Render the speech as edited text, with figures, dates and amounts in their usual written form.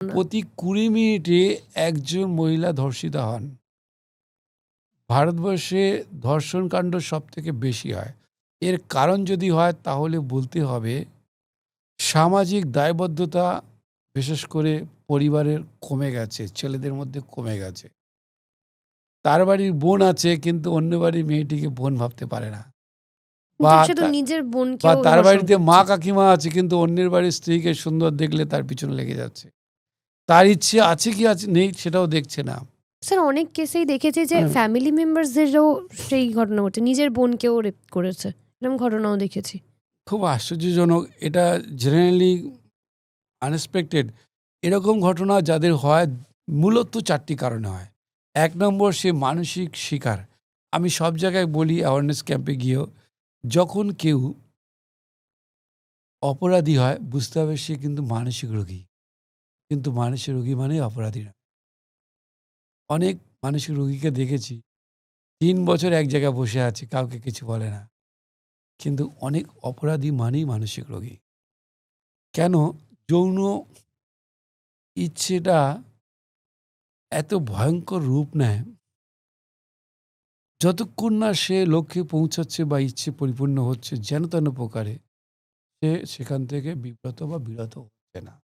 না। প্রতি ২০ মিনিটে একজন মহিলা ধর্ষিতা হন। ভারতবর্ষে ধর্ষণকাণ্ড সবথেকে বেশি হয়। এর কারণ যদি হয় তাহলে বলতে হবে সামাজিক দায়বদ্ধতা, বিশেষ করে পরিবারের কমে গেছে, ছেলেদের মধ্যে কমে গেছে। তার বাড়ির বোন আছে কিন্তু অন্য বাড়ির মেয়েটিকে বোন ভাবতে পারে না। কিন্তু বা সে তো তা নিজের বা বোনকেও তার ধর্ষণ বাড়িতে মা করছে। কাকিমা আছে কিন্তু অন্যের বাড়ির স্ত্রীকে সুন্দর দেখলে তার পিছনে লেগে যাচ্ছে। তার ইচ্ছে আছে কি আছে নেই সেটাও দেখছে না। স্যার অনেক কেসেই দেখেছি যে হুম। ফ্যামিলি মেম্বার্সদেরও সেই ঘটনা ঘটছে। নিজের বোনকেও রেপ করেছে। এরকম ঘটনাও দেখেছি। খুব আশ্চর্যজনক, এটা জেনারেলি আনএক্সপেক্টেড। এরকম ঘটনা যাদের হয় মূলত ৪ টি কারণে হয়। ১ নম্বর সে মানসিক শিকার। আমি সব জায়গায় বলি অ্যাওয়ারনেস ক্যাম্পে গিয়েও, যখন কেউ অপরাধী হয় বুঝতে হবে সে কিন্তু মানসিক রোগী। কিন্তু মানসিক রোগী মানেই অপরাধী না। অনেক মানসিক রোগীকে দেখেছি ৩ বছর এক জায়গায় বসে আছে, কাউকে কিছু বলে না। কিন্তু অনেক অপরাধী মানেই মানসিক রোগী। কেন? যৌন ইচ্ছেটা এত ভয়ঙ্কর রূপ নেয়, যতক্ষণ না সে লক্ষ্যে পৌঁছাচ্ছে বা ইচ্ছে পরিপূর্ণ হচ্ছে যেন তেন প্রকারে, সে সেখান থেকে বিব্রত বা বিরত হচ্ছে না।